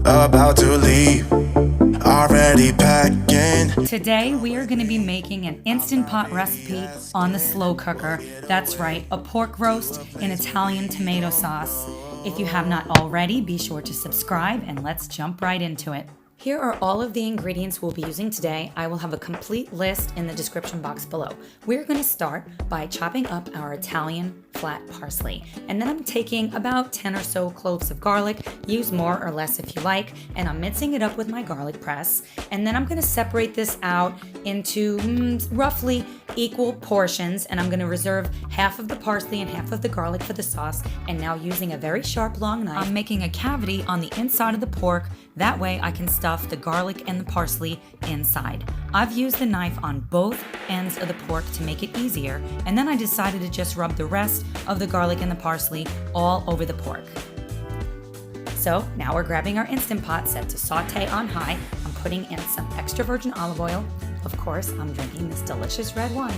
about to leave, already packing. Today we are going to be making an Instant Pot recipe on the slow cooker. That's right, a pork roast in Italian tomato sauce. If you have not already, be sure to subscribe and let's jump right into it. Here are all of the ingredients we'll be using today. I will have a complete list in the description box below. We're going to start by chopping up our Italian flat parsley. And then I'm taking about 10 or so cloves of garlic. Use more or less if you like. And I'm mincing it up with my garlic press. And then I'm going to separate this out into roughly equal portions. And I'm going to reserve half of the parsley and half of the garlic for the sauce. And now using a very sharp long knife, I'm making a cavity on the inside of the pork. That way I can stuff the garlic and the parsley inside. I've used the knife on both ends of the pork to make it easier, and then I decided to just rub the rest of the garlic and the parsley all over the pork. So now we're grabbing our Instant Pot set to saute on high. I'm putting in some extra virgin olive oil. Of course, I'm drinking this delicious red wine.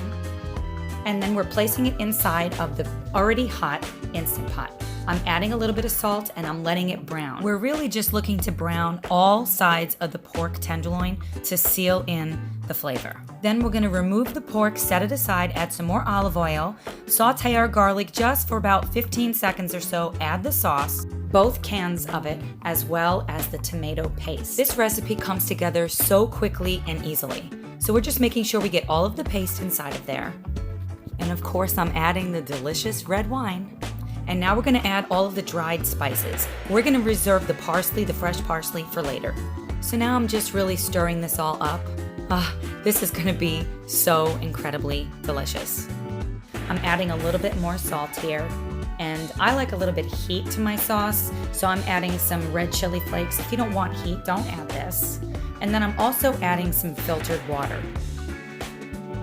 And then we're placing it inside of the already hot Instant Pot. I'm adding a little bit of salt and I'm letting it brown. We're really just looking to brown all sides of the pork tenderloin to seal in the flavor. Then we're going to remove the pork, set it aside, add some more olive oil, saute our garlic just for about 15 seconds or so, add the sauce, both cans of it, as well as the tomato paste. This recipe comes together so quickly and easily. So we're just making sure we get all of the paste inside of there. And of course, I'm adding the delicious red wine. And now we're going to add all of the dried spices. We're going to reserve the parsley, the fresh parsley, for later. So now I'm just really stirring this all up. This is going to be so incredibly delicious. I'm adding a little bit more salt here. And I like a little bit heat to my sauce, so I'm adding some red chili flakes. If you don't want heat, don't add this. And then I'm also adding some filtered water.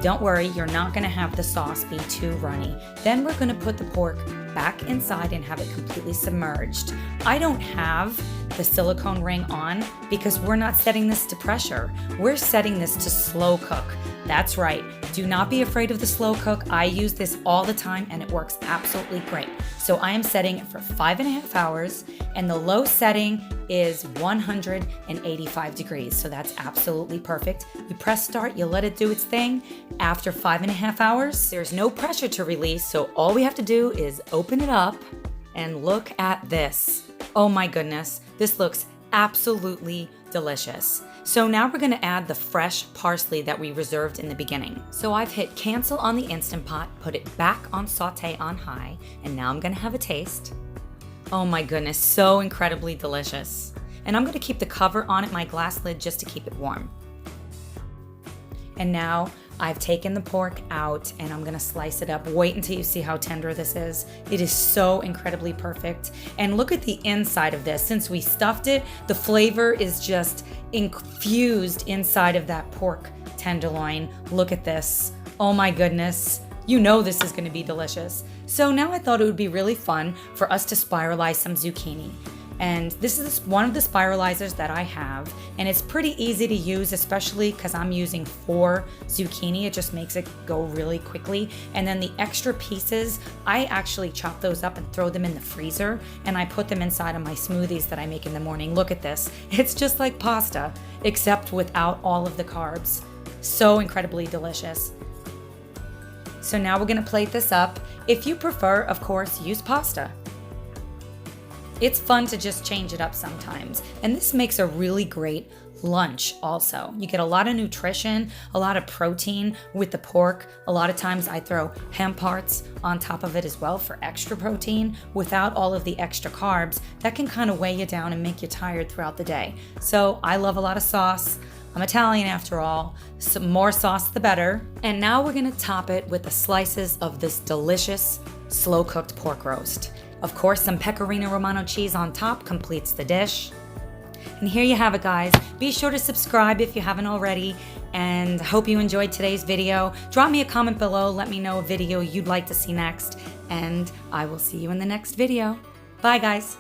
Don't worry, you're not going to have the sauce be too runny. Then we're going to put the pork back inside and have it completely submerged. I don't have the silicone ring on because we're not setting this to pressure. We're setting this to slow cook. That's right. Do not be afraid of the slow cook. I use this all the time and it works absolutely great. So I am setting it for 5.5 hours and the low setting is 185 degrees. So that's absolutely perfect. You press start, you let it do its thing. After 5.5 hours, there's no pressure to release. So all we have to do is open it up and look at this. Oh my goodness, this looks absolutely delicious. So now we're going to add the fresh parsley that we reserved in the beginning. So I've hit cancel on the Instant Pot, put it back on saute on high, and now I'm going to have a taste. Oh my goodness, so incredibly delicious. And I'm going to keep the cover on it, my glass lid, just to keep it warm. And now I've taken the pork out and I'm gonna slice it up. Wait until you see how tender this is. It is so incredibly perfect. And look at the inside of this. Since we stuffed it, the flavor is just infused inside of that pork tenderloin. Look at this. Oh my goodness. You know this is gonna be delicious. So now I thought it would be really fun for us to spiralize some zucchini. And this is one of the spiralizers that I have, and it's pretty easy to use, especially because I'm using 4 zucchini. It just makes it go really quickly. And then the extra pieces, I actually chop those up and throw them in the freezer, and I put them inside of my smoothies that I make in the morning. Look at this. It's just like pasta, except without all of the carbs. So incredibly delicious. So now we're gonna plate this up. If you prefer, of course, use pasta. It's fun to just change it up sometimes. And this makes a really great lunch also. You get a lot of nutrition, a lot of protein with the pork. A lot of times I throw hemp hearts on top of it as well for extra protein without all of the extra carbs. That can kind of weigh you down and make you tired throughout the day. So I love a lot of sauce. I'm Italian after all. Some more sauce the better. And now we're gonna top it with the slices of this delicious slow cooked pork roast. Of course, some pecorino romano cheese on top completes the dish. And here you have it, guys. Be sure to subscribe if you haven't already, and hope you enjoyed today's video. Drop me a comment below, let me know a video you'd like to see next, and I will see you in the next video. Bye, guys.